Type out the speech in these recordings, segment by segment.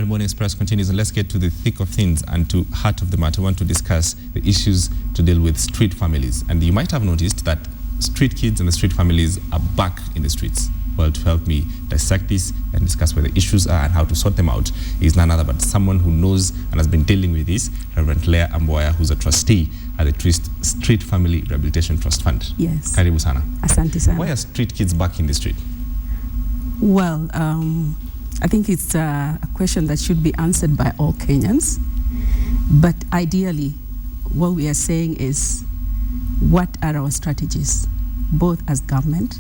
Standard Morning Express continues, and let's get to the thick of things and to heart of the matter. I want to discuss the issues to deal with street families. And you might have noticed that street kids and the street families are back in the streets. Well, to help me dissect this and discuss where the issues are and how to sort them out is none other but someone who knows and has been dealing with this, Reverend Leah Ambweya, who's a trustee at the Street Family Rehabilitation Trust Fund. Yes. Karibu sana. Asante sana. Why are street kids back in the street? Well, I think it's a question that should be answered by all Kenyans. But ideally, what we are saying is, what are our strategies, both as government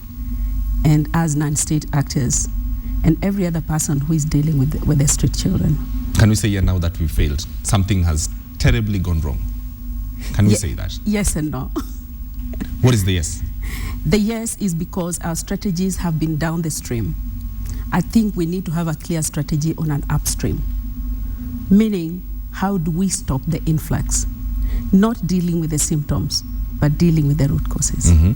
and as non-state actors and every other person who is dealing with the street children? Can we say here now that we failed? Something has terribly gone wrong. Can we say that? Yes and no. What is the yes? The yes is because our strategies have been down the stream. I think we need to have a clear strategy on an upstream, meaning how do we stop the influx? Not dealing with the symptoms, but dealing with the root causes. Mm-hmm.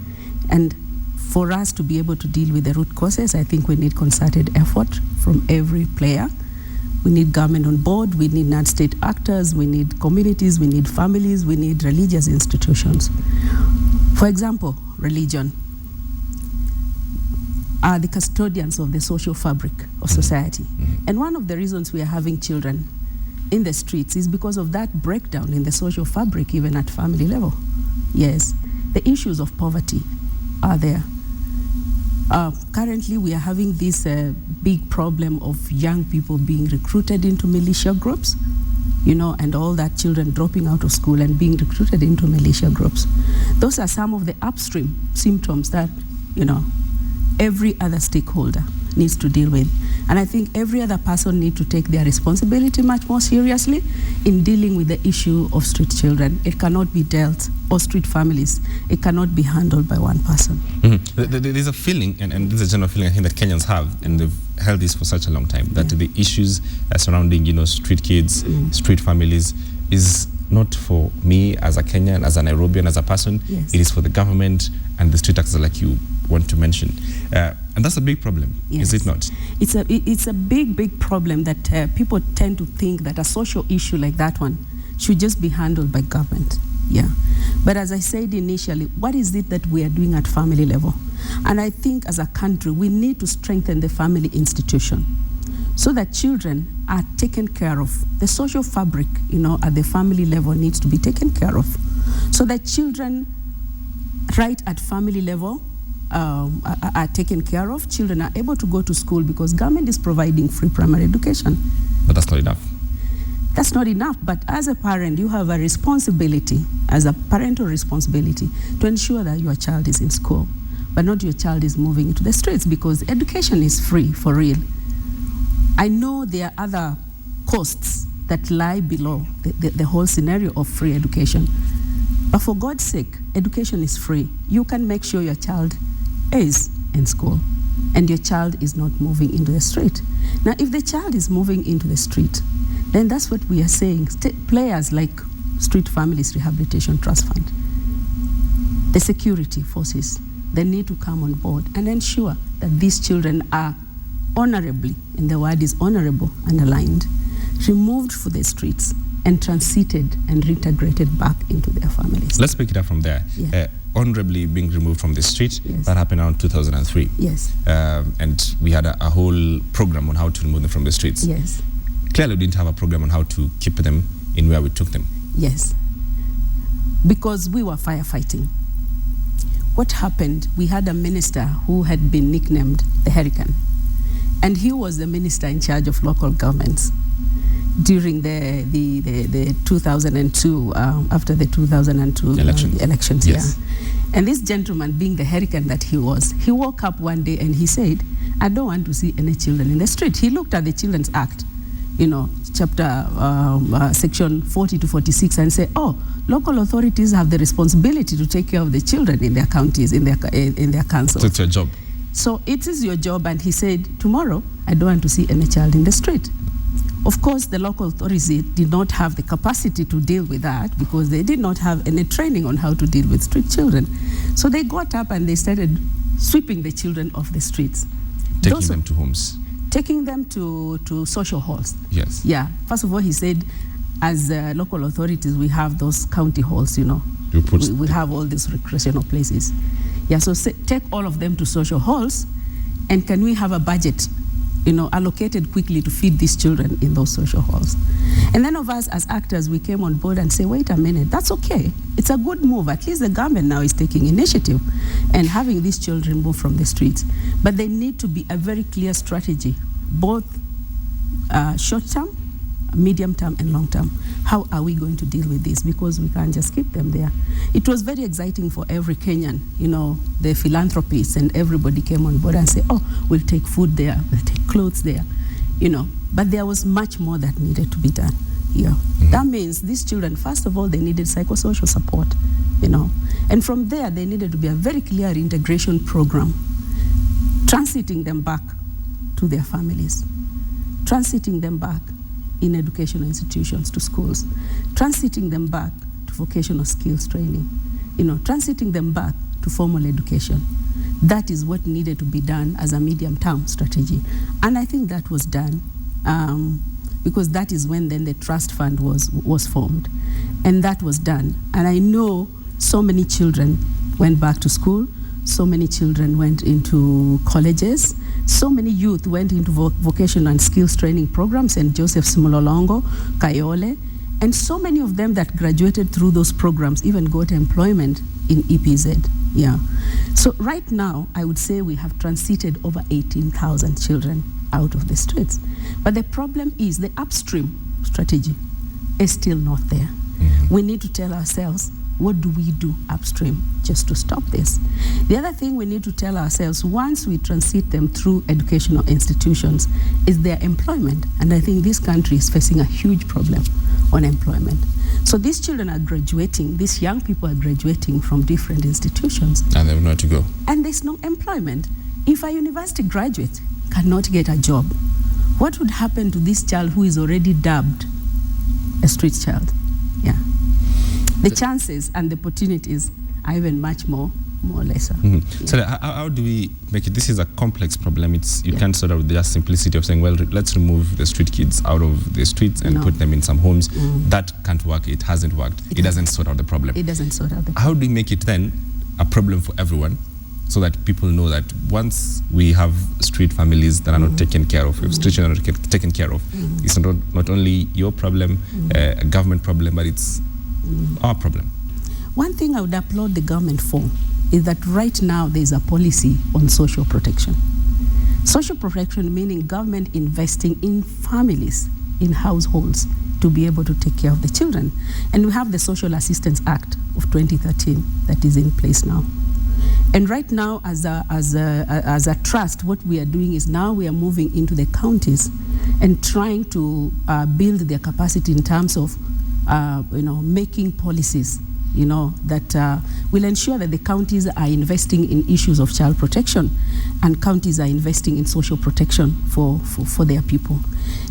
And for us to be able to deal with the root causes, I think we need concerted effort from every player. We need government on board, we need non-state actors, we need communities, we need families, we need religious institutions. For example, religion are the custodians of the social fabric of society. Mm-hmm. And one of the reasons we are having children in the streets is because of that breakdown in the social fabric, even at family level. Yes, the issues of poverty are there. Currently, we are having this big problem of young people being recruited into militia groups, and all that, children dropping out of school and being recruited into militia groups. Those are some of the upstream symptoms that, every other stakeholder needs to deal with. And I think every other person needs to take their responsibility much more seriously in dealing with the issue of street children. It cannot be dealt, or street families, it cannot be handled by one person. Mm-hmm. There's a feeling, and this is a general feeling I think that Kenyans have, and they've held this for such a long time, that the issues surrounding, street kids, street families is not for me as a Kenyan, as a Nairobian, as a person. Yes. It is for the government and the street actors like you want to mention. And that's a big problem, yes. Is it not? It's a big problem that people tend to think that a social issue like that one should just be handled by government. Yeah. But as I said initially, what is it that we are doing at family level? And I think as a country, we need to strengthen the family institution so that children are taken care of. The social fabric, at the family level needs to be taken care of so that children right at family level are taken care of. Children are able to go to school because government is providing free primary education. But that's not enough. That's not enough, but as a parent, you have a responsibility, as a parental responsibility, to ensure that your child is in school, but not your child is moving into the streets, because education is free, for real. I know there are other costs that lie below the whole scenario of free education. But for God's sake, education is free. You can make sure your child is in school and your child is not moving into the street. Now, if the child is moving into the street, then that's what we are saying. Players like Street Families Rehabilitation Trust Fund, the security forces, they need to come on board and ensure that these children are honorably, and the word is honorable, underlined, removed from the streets and transited and reintegrated back into their families. Let's pick it up from there. Yeah. Honorably being removed from the street, yes. That happened around 2003. Yes. And we had a whole program on how to remove them from the streets. Yes. Clearly, we didn't have a program on how to keep them in where we took them. Yes. Because we were firefighting. What happened, we had a minister who had been nicknamed the Hurricane. And he was the minister in charge of local governments during the 2002, after the 2002 elections. Yes. Yeah. And this gentleman, being the Hurricane that he was, he woke up one day and he said, I don't want to see any children in the street. He looked at the Children's Act, chapter, section 40 to 46, and said, local authorities have the responsibility to take care of the children in their counties, in their councils. So it's your job. So it is your job. And he said, tomorrow, I don't want to see any child in the street. Of course, the local authorities did not have the capacity to deal with that because they did not have any training on how to deal with street children. So they got up and they started sweeping the children off the streets. Taking them to homes. taking them to social halls. Yes. Yeah. First of all, he said, as local authorities, we have those county halls, we have all these recreational places. Yeah, so take all of them to social halls, and can we have a budget, allocated quickly to feed these children in those social halls? And then of us as actors, we came on board and say, wait a minute, that's okay. It's a good move. At least the government now is taking initiative and having these children move from the streets. But there need to be a very clear strategy, both short-term, medium-term, and long-term. How are we going to deal with this? Because we can't just keep them there. It was very exciting for every Kenyan, the philanthropists and everybody came on board and said, oh, we'll take food there, we'll take clothes there, But there was much more that needed to be done. Yeah. Mm-hmm. That means these children, first of all, they needed psychosocial support, And from there, there needed to be a very clear integration program, transiting them back to their families, transiting them back in educational institutions to schools, transiting them back to vocational skills training, transiting them back to formal education. That is what needed to be done as a medium-term strategy. And I think that was done because that is when then the trust fund was formed. And that was done. And I know so many children went back to school, so many children went into colleges, so many youth went into vocational and skills training programs, St. Joseph's Mulolongo, Kayole, and so many of them that graduated through those programs even got employment in EPZ. Yeah. So right now, I would say we have transited over 18,000 children out of the streets. But the problem is the upstream strategy is still not there. Mm-hmm. We need to tell ourselves, what do we do upstream just to stop this? The other thing we need to tell ourselves, once we transit them through educational institutions, is their employment. And I think this country is facing a huge problem on employment. So these children are graduating, these young people are graduating from different institutions. And they have nowhere to go. And there's no employment. If a university graduate cannot get a job, what would happen to this child who is already dubbed a street child? Yeah. The chances and the opportunities are even much more lesser. Mm-hmm. Yeah. So how do we make it? This is a complex problem. You can't sort of the just simplicity of saying, well, let's remove the street kids out of the streets and put them in some homes. Mm. That can't work. It hasn't worked. It doesn't sort out the problem. It doesn't sort out the problem. How do we make it then a problem for everyone, so that people know that once we have street families that are not taken care of, if street children are not taken care of, it's not only your problem, a government problem, but it's our problem. One thing I would applaud the government for is that right now there is a policy on social protection. Social protection meaning government investing in families, in households, to be able to take care of the children. And we have the Social Assistance Act of 2013 that is in place now. And right now, as a trust, what we are doing is now we are moving into the counties and trying to build their capacity in terms of making policies, that will ensure that the counties are investing in issues of child protection and counties are investing in social protection for their people.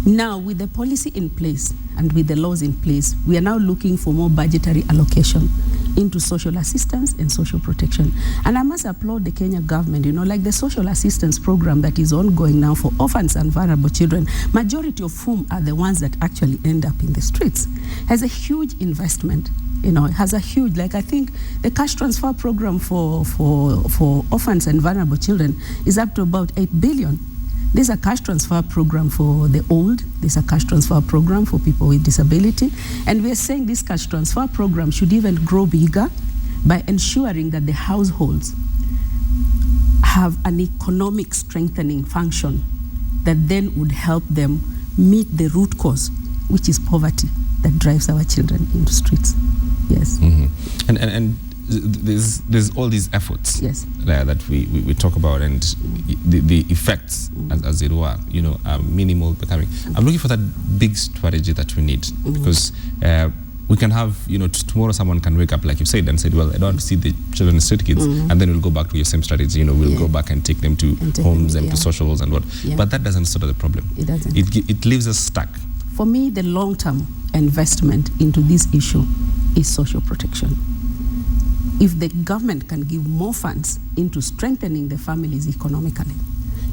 Now, with the policy in place and with the laws in place, we are now looking for more budgetary allocation into social assistance and social protection. And I must applaud the Kenya government, like the social assistance program that is ongoing now for orphans and vulnerable children, majority of whom are the ones that actually end up in the streets, has a huge investment. It has a huge, I think the cash transfer program for orphans and vulnerable children is up to about 8 billion. There's a cash transfer program for the old. There's a cash transfer program for people with disability. And we're saying this cash transfer program should even grow bigger by ensuring that the households have an economic strengthening function that then would help them meet the root cause, which is poverty that drives our children into streets. Yes. Mm-hmm. And there's all these efforts that we talk about, and the effects, as it were, are minimal becoming. I'm looking for that big strategy that we need, because we can have, tomorrow someone can wake up, like you said, and say, well, I don't want to see the children street kids, and then we'll go back to your same strategy. We'll go back and take them to homes and to socials and what. Yeah. But that doesn't sort of the problem. It doesn't. It leaves us stuck. For me, the long-term investment into this issue is social protection. If the government can give more funds into strengthening the families economically,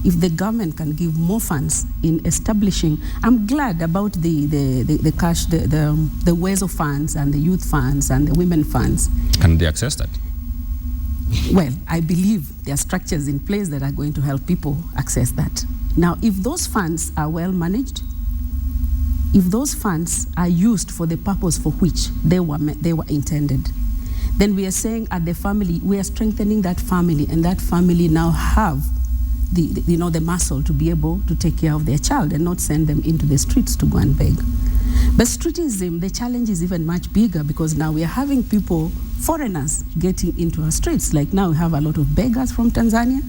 if the government can give more funds in establishing, I'm glad about the cash, the ways of funds and the youth funds and the women funds. Can they access that? Well, I believe there are structures in place that are going to help people access that. Now, if those funds are well managed, if those funds are used for the purpose for which they were intended, then we are saying at the family, we are strengthening that family, and that family now have the muscle to be able to take care of their child and not send them into the streets to go and beg. But streetism, the challenge is even much bigger, because now we are having people, foreigners, getting into our streets. Like now we have a lot of beggars from Tanzania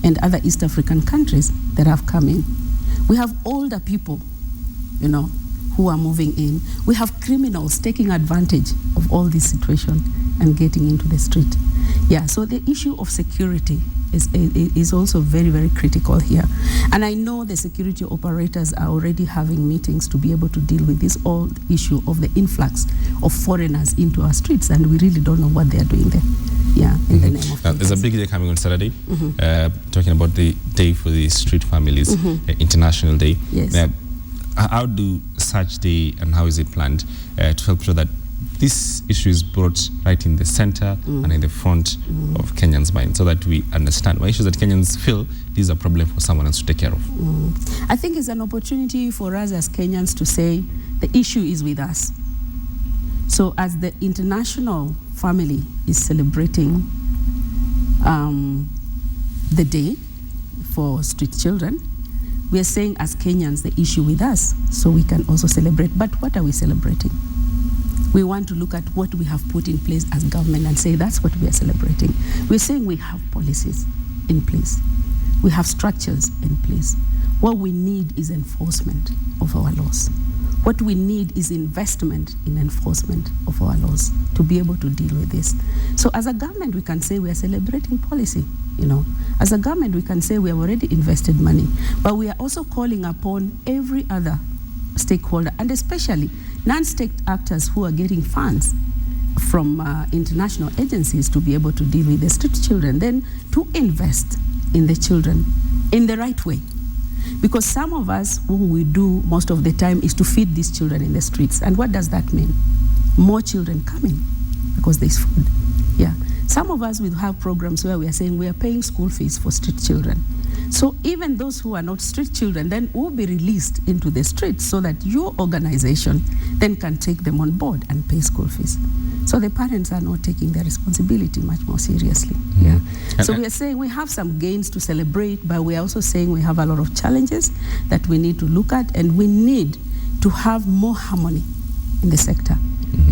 and other East African countries that have come in. We have older people, who are moving in. We have criminals taking advantage of all this situation and getting into the street. Yeah, so the issue of security is also very, very critical here. And I know the security operators are already having meetings to be able to deal with this old issue of the influx of foreigners into our streets, and we really don't know what they are doing there. Yeah, in the name of there's a big day coming on Saturday, talking about the day for the street families, International Day. Yes. How do such day and how is it planned to help sure that this issue is brought right in the center and in the front of Kenyans' mind, so that we understand what issues that Kenyans feel these are a problem for someone else to take care of? I think it's an opportunity for us as Kenyans to say the issue is with us. So as the international family is celebrating the day for street children, we are saying as Kenyans the issue with us, so we can also celebrate. But what are we celebrating? We want to look at what we have put in place as government and say that's what we are celebrating. We're saying we have policies in place. We have structures in place. What we need is enforcement of our laws. What we need is investment in enforcement of our laws to be able to deal with this. So as a government, we can say we are celebrating policy. As a government, we can say we have already invested money, but we are also calling upon every other stakeholder, and especially non-state actors who are getting funds from international agencies to be able to deal with the street children, then to invest in the children in the right way. Because some of us, what we do most of the time is to feed these children in the streets. And what does that mean? More children coming because there's food. Yeah. Some of us will have programs where we are saying we are paying school fees for street children. So even those who are not street children then will be released into the streets, so that your organization then can take them on board and pay school fees. So the parents are not taking their responsibility much more seriously. Yeah. So we are saying we have some gains to celebrate, but we are also saying we have a lot of challenges that we need to look at, and we need to have more harmony in the sector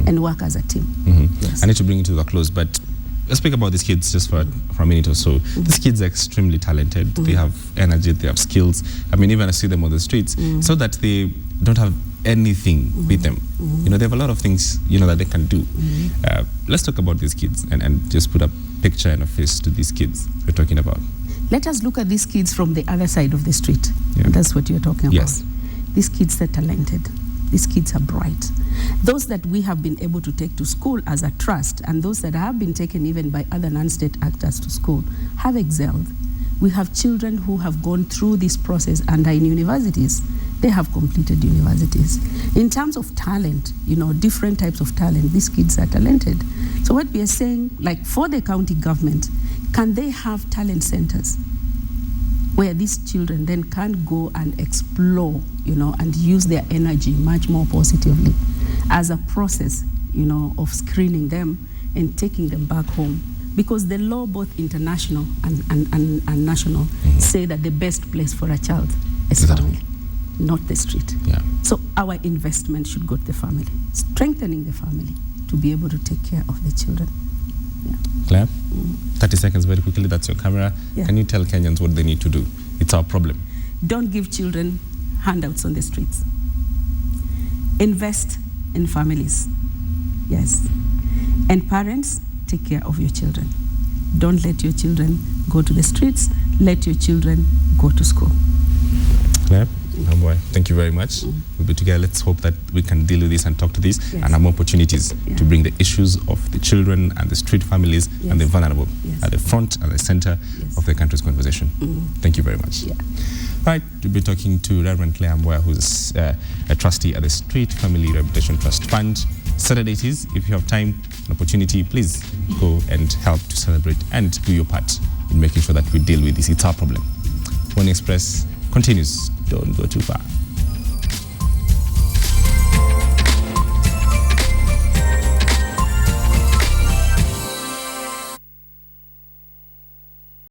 and work as a team. Yes. I need to bring it to a close, but let's speak about these kids just for a minute or so. These kids are extremely talented. They have energy, they have skills. I mean, even I see them on the streets, so that they don't have anything with them. They have a lot of things, that they can do. Let's talk about these kids and just put a picture and a face to these kids we're talking about. Let us look at these kids from the other side of the street. Yeah. And that's what you're talking about. Yes. These kids are talented. These kids are bright. Those that we have been able to take to school as a trust, and those that have been taken even by other non-state actors to school, have excelled. We have children who have gone through this process and are in universities. They have completed universities. In terms of talent, different types of talent, these kids are talented. So what we are saying, like for the county government, can they have talent centers where these children then can go and explore, and use their energy much more positively as a process, of screening them and taking them back home. Because the law, both international and national, say that the best place for a child is family, not the street. Yeah. So our investment should go to the family, strengthening the family to be able to take care of the children. Yeah. Claire, 30 seconds very quickly, that's your camera. Yeah. Can you tell Kenyans what they need to do? It's our problem. Don't give children handouts on the streets. Invest in families. Yes. And parents, take care of your children. Don't let your children go to the streets. Let your children go to school. Claire, Ambweya, thank you very much. We'll be together. Let's hope that we can deal with this and talk to this and have more opportunities to bring the issues of the children and the street families and the vulnerable at the front and the center of the country's conversation. Thank you very much. All right, we'll be talking to Reverend Leah Ambweya, who's a trustee at the Street Family Rehabilitation Trust Fund. Saturday it is. If you have time and opportunity, please go and help to celebrate and do your part in making sure that we deal with this. It's our problem. One Express continues. Don't go too far.